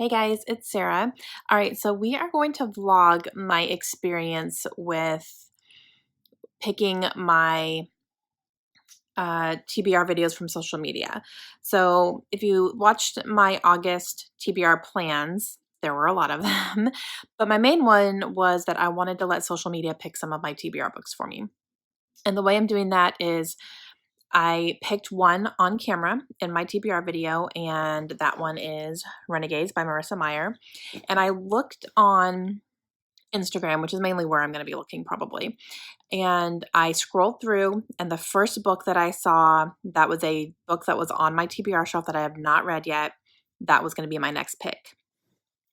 Hey guys, it's Sarah. All right, so we are going to vlog my experience with picking my TBR videos from social media. So if you watched my August TBR plans, there were a lot of them, but my main one was that I wanted to let social media pick some of my TBR books for me. And the way I'm doing that is I picked one on camera in my TBR video, and that one is Renegades by Marissa Meyer. And I looked on Instagram, which is mainly where I'm going to be looking probably. And I scrolled through, and the first book that I saw that was a book that was on my TBR shelf that I have not read yet, that was going to be my next pick.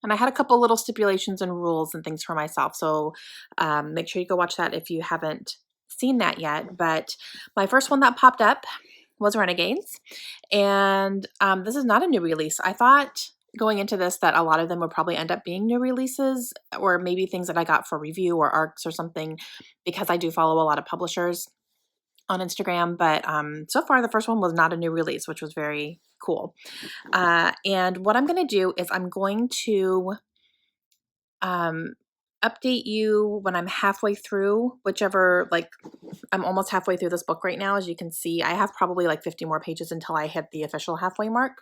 And I had a couple little stipulations and rules and things for myself. So make sure you go watch that if you haven't seen that yet. But my first one that popped up was Renegades. And this is not a new release. I thought going into this that a lot of them would probably end up being new releases or maybe things that I got for review or ARCs or something, because I do follow a lot of publishers on Instagram. But so far, the first one was not a new release, which was very cool. And what I'm going to do is I'm going to update you when I'm halfway through, whichever, like I'm almost halfway through this book right now. As you can see, I have probably like 50 more pages until I hit the official halfway mark.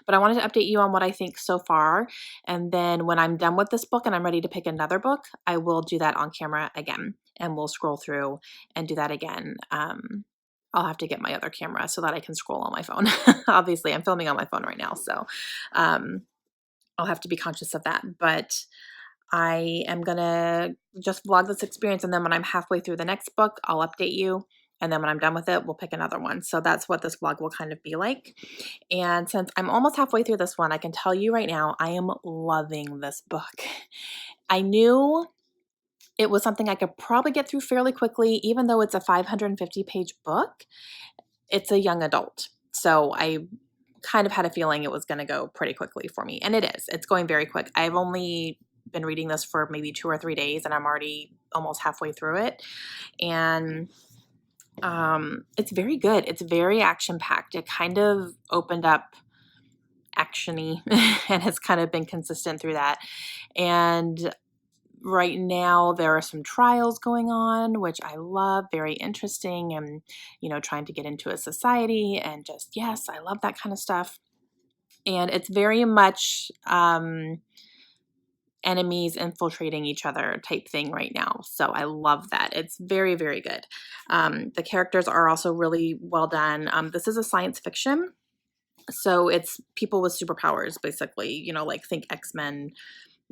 But I wanted to update you on what I think so far. And then when I'm done with this book and I'm ready to pick another book, I will do that on camera again. And we'll scroll through and do that again. I'll have to get my other camera so that I can scroll on my phone. Obviously, I'm filming on my phone right now, so I'll have to be conscious of that. But I am going to just vlog this experience, and then when I'm halfway through the next book, I'll update you. And then when I'm done with it, we'll pick another one. So that's what this vlog will kind of be like. And since I'm almost halfway through this one, I can tell you right now, I am loving this book. I knew it was something I could probably get through fairly quickly, even though it's a 550-page book. It's a young adult. So I kind of had a feeling it was going to go pretty quickly for me. And it is. It's going very quick. I've only been reading this for maybe 2 or 3 days, and I'm already almost halfway through it. And it's very good. It's very action-packed. It kind of opened up action-y and has kind of been consistent through that. And right now there are some trials going on, which I love, very interesting, and, trying to get into a society and just, yes, I love that kind of stuff. And it's very much enemies infiltrating each other type thing right now. So I love that. It's very, very good. The characters are also really well done. This is a science fiction. So it's people with superpowers, basically, like think X-Men,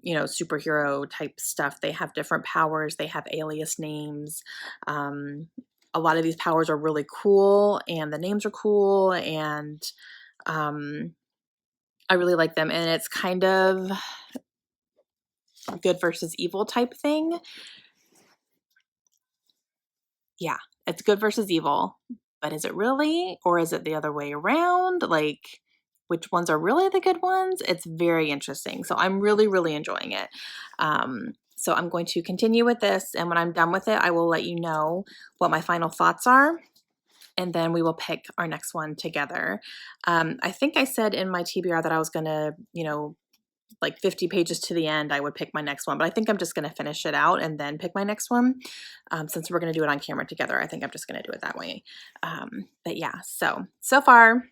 superhero type stuff. They have different powers. They have alias names. A lot of these powers are really cool, and the names are cool, and I really like them. And it's kind of good versus evil type thing. Yeah, it's good versus evil. But is it really? Or is it the other way around? Like, which ones are really the good ones? It's very interesting. So I'm really, really enjoying it. So I'm going to continue with this. And when I'm done with it, I will let you know what my final thoughts are. And then we will pick our next one together. I think I said in my TBR that I was going to, like 50 pages to the end, I would pick my next one. But I think I'm just going to finish it out and then pick my next one. Since we're going to do it on camera together, I think I'm just going to do it that way. But yeah, so far,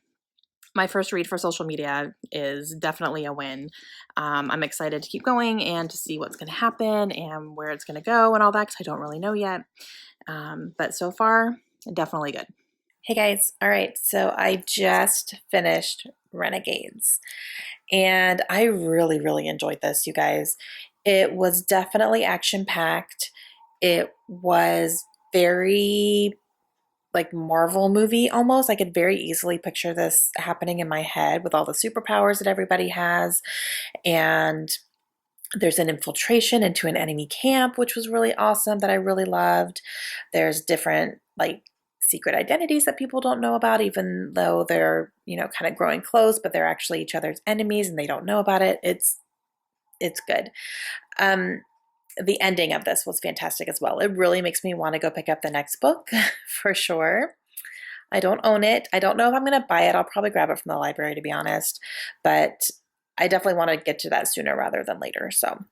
my first read for social media is definitely a win. I'm excited to keep going and to see what's going to happen and where it's going to go and all that, because I don't really know yet. But so far, definitely good. Hey guys, all right, so I just finished Renegades. And I really, really enjoyed this, you guys. It was definitely action-packed. It was very like Marvel movie almost. I could very easily picture this happening in my head with all the superpowers that everybody has. And there's an infiltration into an enemy camp, which was really awesome, that I really loved. There's different like secret identities that people don't know about, even though they're, kind of growing close, but they're actually each other's enemies and they don't know about it. It's good. The ending of this was fantastic as well. It really makes me want to go pick up the next book for sure. I don't own it. I don't know if I'm going to buy it. I'll probably grab it from the library, to be honest. But I definitely want to get to that sooner rather than later. So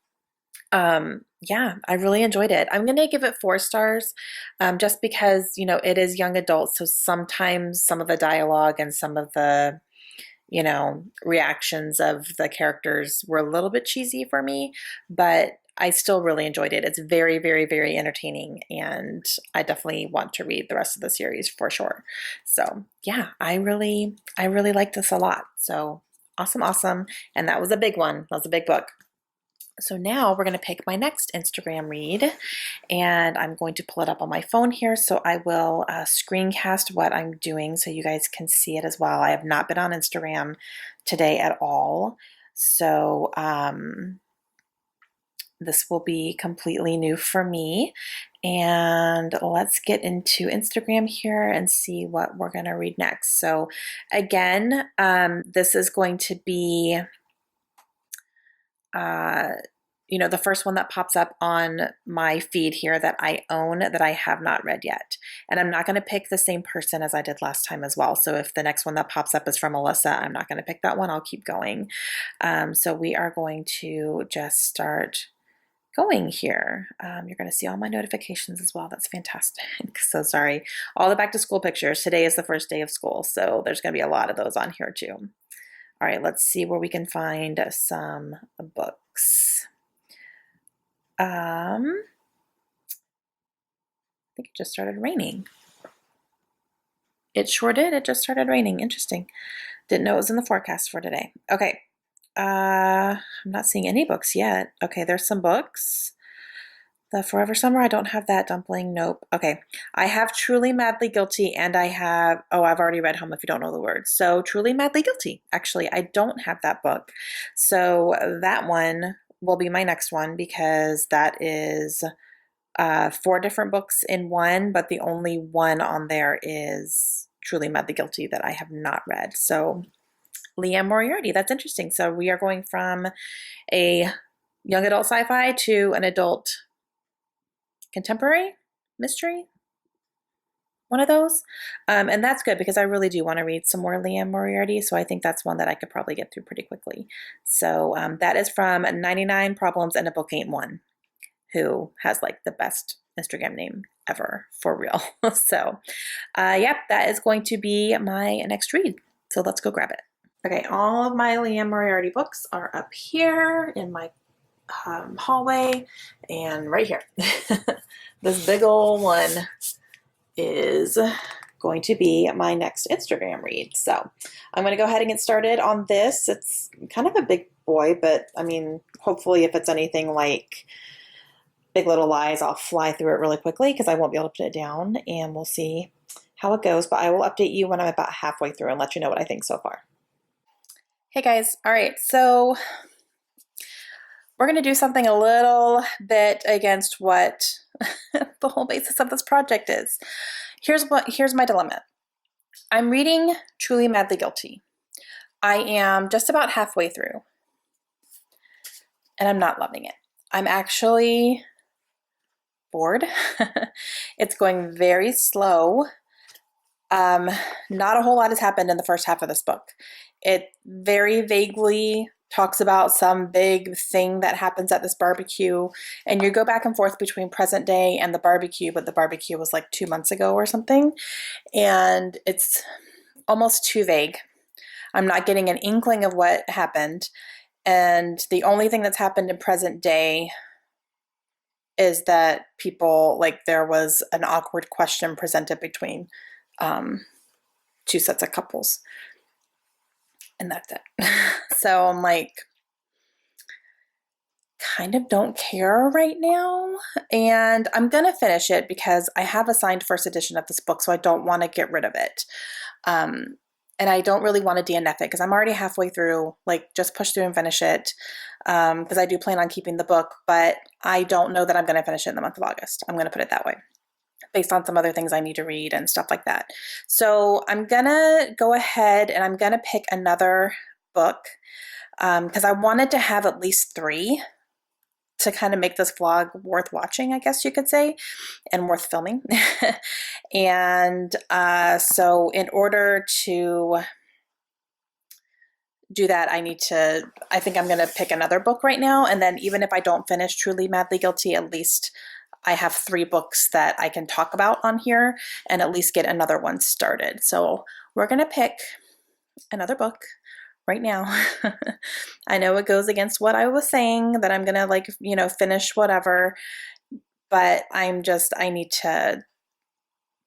yeah, I really enjoyed it. I'm going to give it 4 stars, just because, you know, it is young adult. So sometimes some of the dialogue and some of the, you know, reactions of the characters were a little bit cheesy for me, but I still really enjoyed it. It's very, very, very entertaining, and I definitely want to read the rest of the series for sure. So yeah, I really like this a lot. So awesome, awesome. And that was a big one. That was a big book. So now we're going to pick my next Instagram read, and I'm going to pull it up on my phone here. So I will screencast what I'm doing so you guys can see it as well. I have not been on Instagram today at all. So this will be completely new for me. And let's get into Instagram here and see what we're going to read next. So again, this is going to be you know, the first one that pops up on my feed here that I own that I have not read yet. And I'm not going to pick the same person as I did last time as well. So if the next one that pops up is from Alyssa, I'm not going to pick that one. I'll keep going. So we are going to just start going here. You're going to see all my notifications as well. That's fantastic. So sorry. All the back to school pictures. Today is the first day of school, so there's going to be a lot of those on here too. All right, let's see where we can find some books. I think it just started raining. It sure did. It just started raining. Interesting. Didn't know it was in the forecast for today. Okay. I'm not seeing any books yet. Okay, there's some books. The Forever Summer, I don't have that. Dumpling, nope. Okay, I have Truly Madly Guilty, and I have, oh, I've already read Home if you don't know the words. So Truly Madly Guilty, actually, I don't have that book. So that one will be my next one, because that is 4 different books in one, but the only one on there is Truly Madly Guilty that I have not read. So Liane Moriarty, that's interesting. So we are going from a young adult sci-fi to an adult contemporary mystery, one of those. And that's good, because I really do want to read some more Liane Moriarty, so I think that's one that I could probably get through pretty quickly. So that is from 99 Problems and a Book Ain't One, who has like the best Instagram name ever, for real. So yep, that is going to be my next read. So let's go grab it. Okay, all of my Liane Moriarty books are up here in my hallway, and right here. This big old one is going to be my next Instagram read. So I'm going to go ahead and get started on this. It's kind of a big boy, but I mean, hopefully if it's anything like Big Little Lies, I'll fly through it really quickly, because I won't be able to put it down, and we'll see how it goes. But I will update you when I'm about halfway through and let you know what I think so far. Hey guys, all right, so we're going to do something a little bit against what the whole basis of this project is. Here's my dilemma. I'm reading Truly Madly Guilty. I am just about halfway through, and I'm not loving it. I'm actually bored. It's going very slow. Not a whole lot has happened in the first half of this book. It very vaguely talks about some big thing that happens at this barbecue, and you go back and forth between present day and the barbecue, but the barbecue was like 2 months ago or something, and it's almost too vague. I'm not getting an inkling of what happened, and the only thing that's happened in present day is that people, like, there was an awkward question presented between 2 sets of couples, and that's it. So I'm like, kind of don't care right now, and I'm gonna finish it because I have a signed first edition of this book, so I don't want to get rid of it. And I don't really want to DNF it, because I'm already halfway through. Like, just push through and finish it, because I do plan on keeping the book, but I don't know that I'm going to finish it in the month of August. I'm going to put it that way, based on some other things I need to read and stuff like that. So I'm going to go ahead and I'm going to pick another book, because I wanted to have at least 3 to kind of make this vlog worth watching, I guess you could say, and worth filming. And so in order to do that, I think I'm going to pick another book right now. And then even if I don't finish Truly Madly Guilty, at least I have 3 books that I can talk about on here and at least get another one started. So we're going to pick another book right now. I know it goes against what I was saying, that I'm going to like, finish whatever, but I need to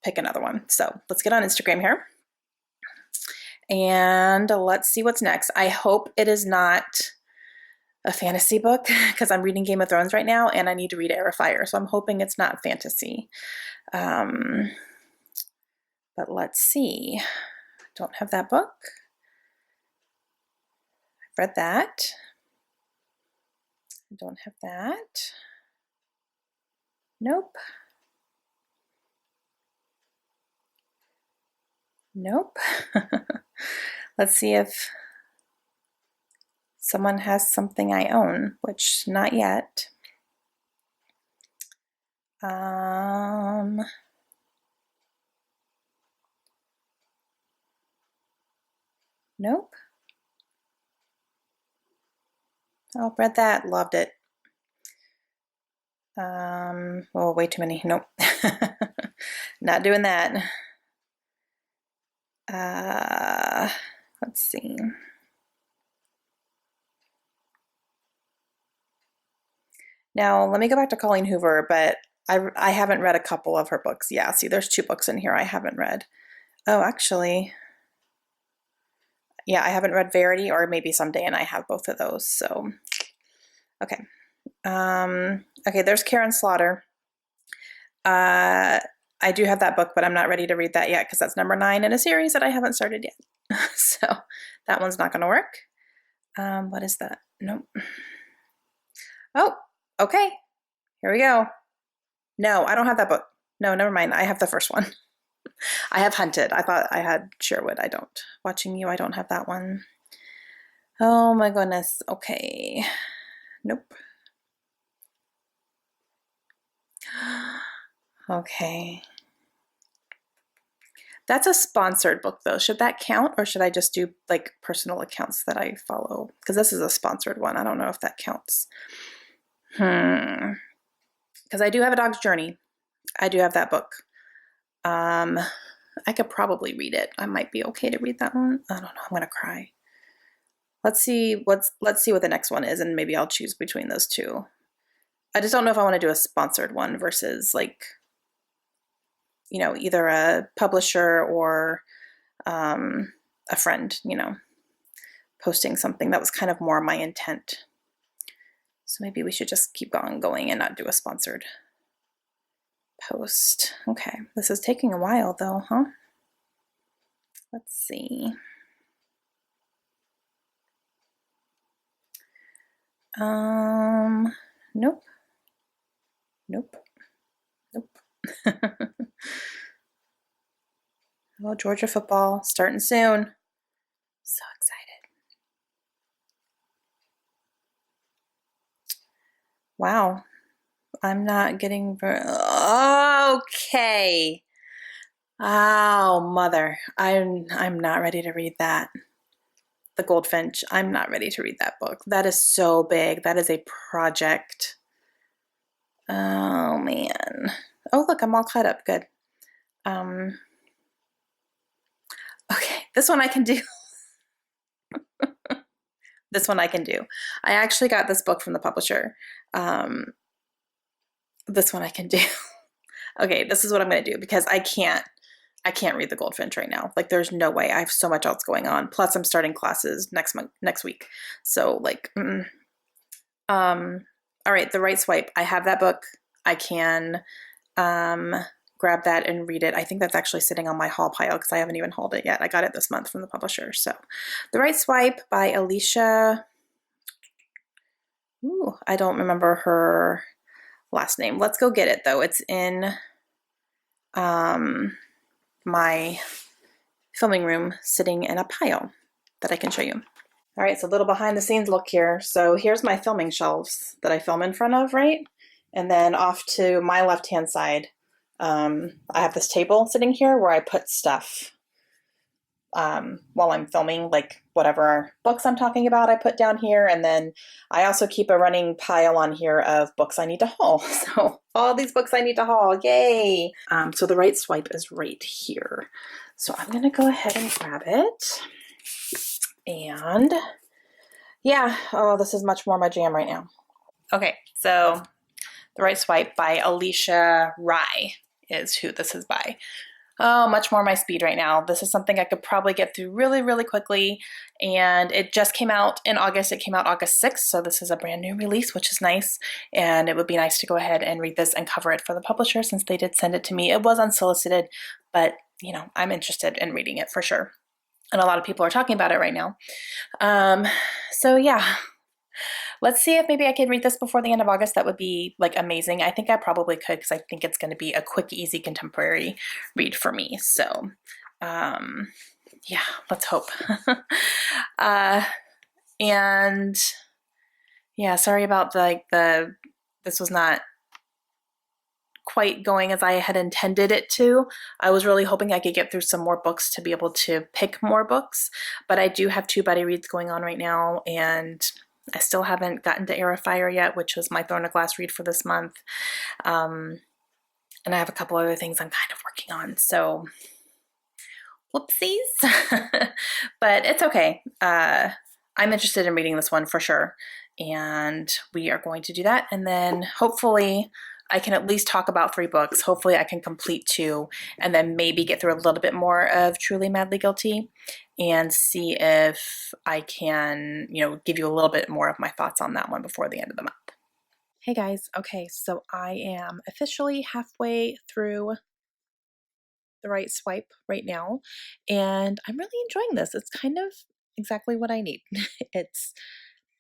pick another one. So let's get on Instagram here. And let's see what's next. I hope it is not a fantasy book because I'm reading Game of Thrones right now and I need to read Heir of Fire. So I'm hoping it's not fantasy. But let's see. Don't have that book. I've read that. I don't have that. Nope. Nope. Let's see if someone has something I own, which not yet. Nope. Oh, read that, loved it. Oh, way too many. Nope. Not doing that. Let's see. Now, let me go back to Colleen Hoover, but I haven't read a couple of her books. Yeah, see, there's 2 books in here I haven't read. Oh, actually, yeah, I haven't read Verity, or maybe someday, and I have both of those, so, okay. Okay, there's Karen Slaughter. I do have that book, but I'm not ready to read that yet because that's number 9 in a series that I haven't started yet. So that one's not going to work. What is that? Nope. Oh, okay. Here we go. No, I don't have that book. No, never mind. I have the first one. I have Hunted. I thought I had Sherwood. I don't. Watching You, I don't have that one. Oh my goodness. Okay. Nope. Okay. That's a sponsored book though. Should that count, or should I just do like personal accounts that I follow? Because this is a sponsored one. I don't know if that counts. Because I do have A Dog's Journey. I do have that book. I could probably read it. I might be okay to read that one. I don't know. I'm gonna cry. Let's see what the next one is, and maybe I'll choose between those 2. I just don't know if I want to do a sponsored one versus like, either a publisher or a friend, posting something. That was kind of more my intent. So maybe we should just keep going and not do a sponsored post. Okay, this is taking a while though, huh? Let's see. Nope. Nope. Nope. Oh, Georgia football starting soon. So excited. Wow. I'm not getting okay. Oh, mother. I'm not ready to read that. The Goldfinch. I'm not ready to read that book. That is so big. That is a project. Oh man. Oh look, I'm all caught up. Good. Okay, this one I can do. This one I can do. I actually got this book from the publisher. This one I can do. Okay, this is what I'm going to do because I can't read The Goldfinch right now. Like there's no way. I have so much else going on. Plus I'm starting classes next week. So like all right, The Right Swipe. I have that book. I can grab that and read it. I think that's actually sitting on my haul pile because I haven't even hauled it yet. I got it this month from the publisher. So The Right Swipe by Alicia. Ooh, I don't remember her last name. Let's go get it though. It's in my filming room sitting in a pile that I can show you. All right, so a little behind the scenes look here. So here's my filming shelves that I film in front of, right? And then off to my left-hand side, I have this table sitting here where I put stuff. while I'm filming, like whatever books I'm talking about, I put down here. And then I also keep a running pile on here of books I need to haul. So all these books I need to haul, yay! So the right swipe is right here. So I'm gonna go ahead and grab it. And yeah, oh, this is much more my jam right now. Okay, so The Right Swipe by Alicia Rye is who this is by. Oh, much more my speed right now. This is something I could probably get through really, really quickly. And it just came out in August. It came out August 6th, so this is a brand new release, which is nice. And it would be nice to go ahead and read this and cover it for the publisher since they did send it to me. It was unsolicited, but you know, I'm interested in reading it for sure. And a lot of people are talking about it right now. So yeah. Let's see if maybe I can read this before the end of August. That would be like amazing. I think I probably could because I think it's going to be a quick, easy contemporary read for me. So yeah, let's hope. And yeah, sorry about this was not quite going as I had intended it to. I was really hoping I could get through some more books to be able to pick more books, but I do have 2 buddy reads going on right now, and I still haven't gotten to Heir of Fire yet, which was my Throne of Glass read for this month. And I have a couple other things I'm kind of working on, so whoopsies. But it's okay. I'm interested in reading this one for sure, and we are going to do that, and then hopefully I can at least talk about 3 books. Hopefully I can complete 2 and then maybe get through a little bit more of Truly Madly Guilty and see if I can, you know, give you a little bit more of my thoughts on that one before the end of the month. Hey guys, okay, so I am officially halfway through The Right Swipe right now, and I'm really enjoying this. It's kind of exactly what I need. It's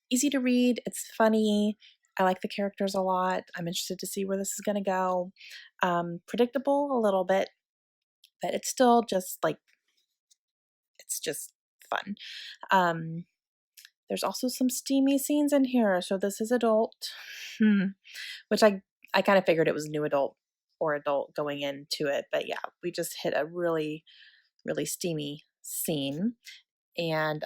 easy to read, it's funny, I like the characters a lot. I'm interested to see where this is going to go. Predictable a little bit, but it's still just like, it's just fun. There's also some steamy scenes in here. So this is adult, which I kind of figured it was new adult or adult going into it. But yeah, we just hit a really, really steamy scene. And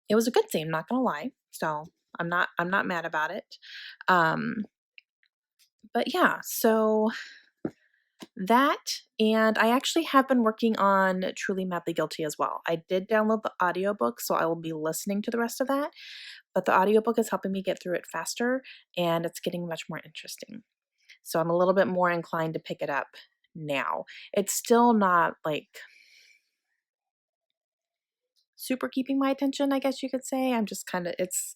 it was a good scene, I'm not going to lie. So I'm not mad about it. But yeah, so that, and I actually have been working on Truly Madly Guilty as well. I did download the audiobook, so I will be listening to the rest of that, but the audiobook is helping me get through it faster, and it's getting much more interesting. So I'm a little bit more inclined to pick it up now. It's still not like super keeping my attention, I guess you could say. I'm just kind of, it's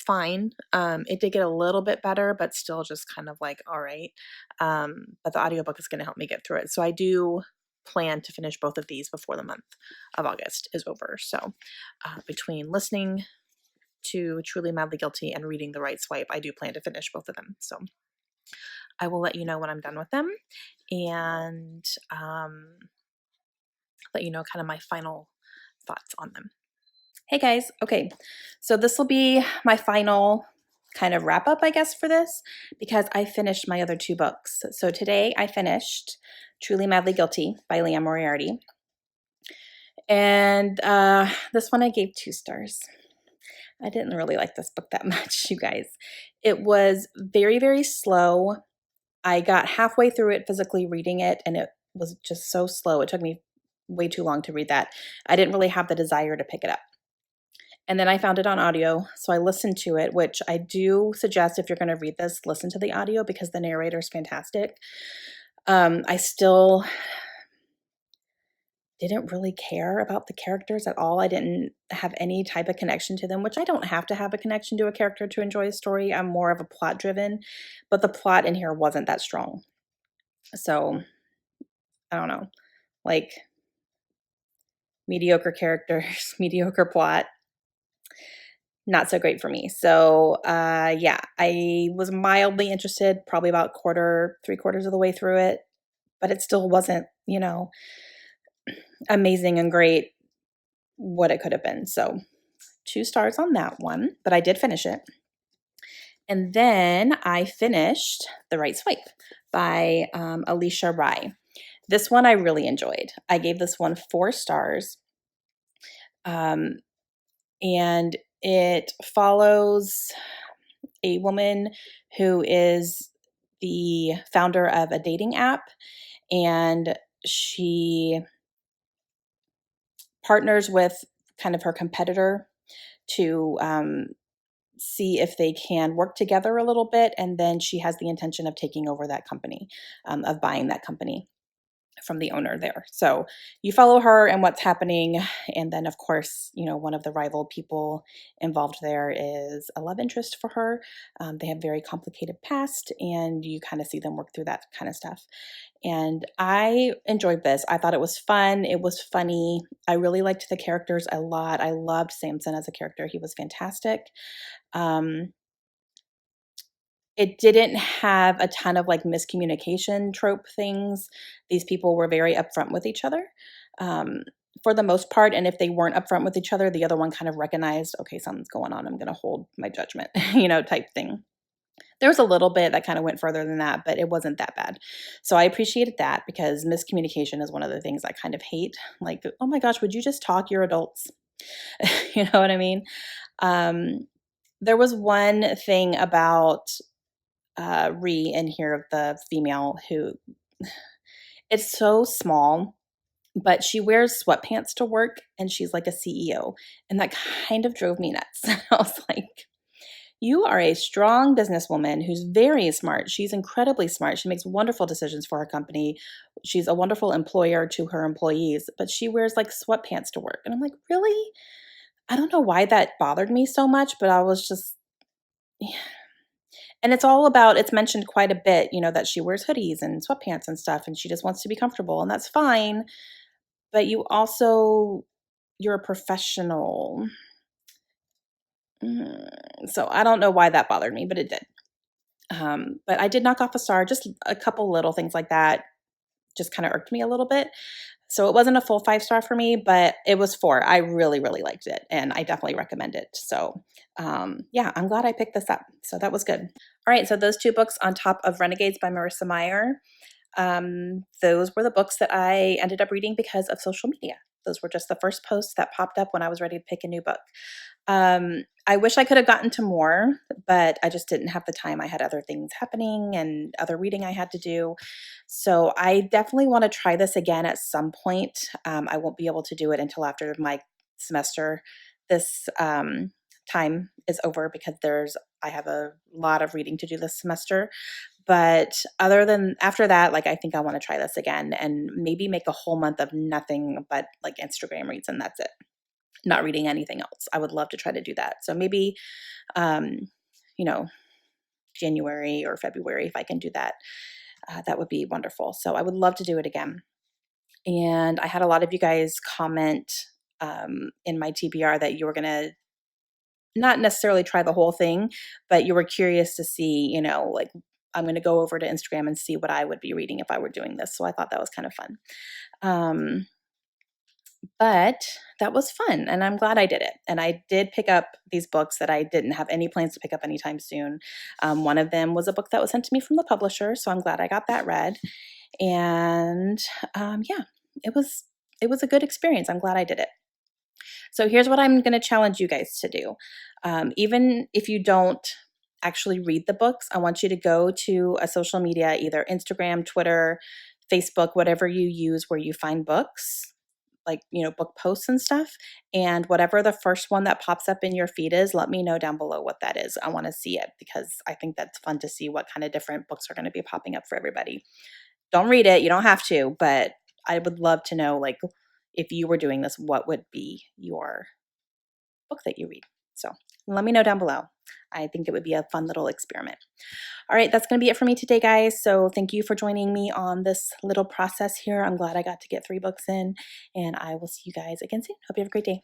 fine. It did get a little bit better, but still just kind of like, all right. But the audiobook is going to help me get through it. So I do plan to finish both of these before the month of August is over. So between listening to Truly Madly Guilty and reading The Right Swipe, I do plan to finish both of them. So I will let you know when I'm done with them, and let you know kind of my final thoughts on them. Hey guys, okay, so this will be my final kind of wrap up, I guess, for this, because I finished my other 2 books. So today I finished Truly Madly Guilty by Liane Moriarty, and this one I gave 2 stars. I didn't really like this book that much, you guys. It was very, very slow. I got halfway through it physically reading it, and it was just so slow. It took me way too long to read that. I didn't really have the desire to pick it up. And then I found it on audio, so I listened to it, which I do suggest if you're going to read this, listen to the audio because the narrator is fantastic. I still didn't really care about the characters at all. I didn't have any type of connection to them, which I don't have to have a connection to a character to enjoy a story. I'm more of a plot driven, but the plot in here wasn't that strong. So I don't know, like mediocre characters, mediocre plot. Not so great for me. So yeah, I was mildly interested, probably about 3/4 of the way through it, but it still wasn't, you know, amazing and great what it could have been. So 2 stars on that one, but I did finish it. And then I finished The Right Swipe by Alicia Rye. This one I really enjoyed. I gave this one 4 stars. Um, and it follows a woman who is the founder of a dating app, and she partners with kind of her competitor to see if they can work together a little bit. And then she has the intention of taking over that company, of buying that company from the owner there. So you follow her and what's happening. And then, of course, one of the rival people involved there is a love interest for her. They have very complicated past, and you kind of see them work through that kind of stuff. And I enjoyed this. I thought it was fun. It was funny. I really liked the characters a lot. I loved Samson as a character. He was fantastic. Um, it didn't have a ton of like miscommunication trope things. These people were very upfront with each other, um, for the most part. And if they weren't upfront with each other, the other one kind of recognized, okay, something's going on. I'm going to hold my judgment, type thing. There was a little bit that kind of went further than that, but it wasn't that bad. So I appreciated that, because miscommunication is one of the things I kind of hate. Like, oh my gosh, would you just talk? You're adults. You know what I mean? Um, there was one thing about Ree in here, the female, who it's so small, but she wears sweatpants to work and she's like a CEO. And that kind of drove me nuts. I was like, you are a strong businesswoman who's very smart. She's incredibly smart. She makes wonderful decisions for her company. She's a wonderful employer to her employees, but she wears like sweatpants to work. And I'm like, really? I don't know why that bothered me so much, but I was just, and it's mentioned quite a bit, that she wears hoodies and sweatpants and stuff, and she just wants to be comfortable, and that's fine. But you're a professional. So I don't know why that bothered me, but it did. But I did knock off a star. Just a couple little things like that just kind of irked me a little bit. So it wasn't a full 5-star for me, but it was 4. I really, really liked it, and I definitely recommend it. So yeah, I'm glad I picked this up. So that was good. All right, so those 2 books on top of Renegades by Marissa Meyer, those were the books that I ended up reading because of social media. Those were just the first posts that popped up when I was ready to pick a new book. I wish I could have gotten to more, but I just didn't have the time. I had other things happening and other reading I had to do. So I definitely want to try this again at some point. I won't be able to do it until after my semester. This time is over because I have a lot of reading to do this semester. But after that, like, I think I want to try this again and maybe make a whole month of nothing but like Instagram reads, and that's it. Not reading anything else. I would love to try to do that. So maybe, you know, January or February, if I can do that, that would be wonderful. So I would love to do it again. And I had a lot of you guys comment in my TBR that you were going to not necessarily try the whole thing, but you were curious to see, like, I'm going to go over to Instagram and see what I would be reading if I were doing this. So I thought that was kind of fun. But that was fun, and I'm glad I did it. And I did pick up these books that I didn't have any plans to pick up anytime soon. One of them was a book that was sent to me from the publisher, so I'm glad I got that read. And yeah, it was a good experience. I'm glad I did it. So here's what I'm going to challenge you guys to do. Even if you don't actually read the books, I want you to go to a social media, either Instagram, Twitter, Facebook, whatever you use where you find books, like, book posts and stuff. And whatever the first one that pops up in your feed is, let me know down below what that is. I want to see it because I think that's fun to see what kind of different books are going to be popping up for everybody. Don't read it. You don't have to, but I would love to know, like, if you were doing this, what would be your book that you read? So let me know down below. I think it would be a fun little experiment. All right, that's going to be it for me today, guys. So thank you for joining me on this little process here. I'm glad I got to get 3 books in, and I will see you guys again soon. Hope you have a great day.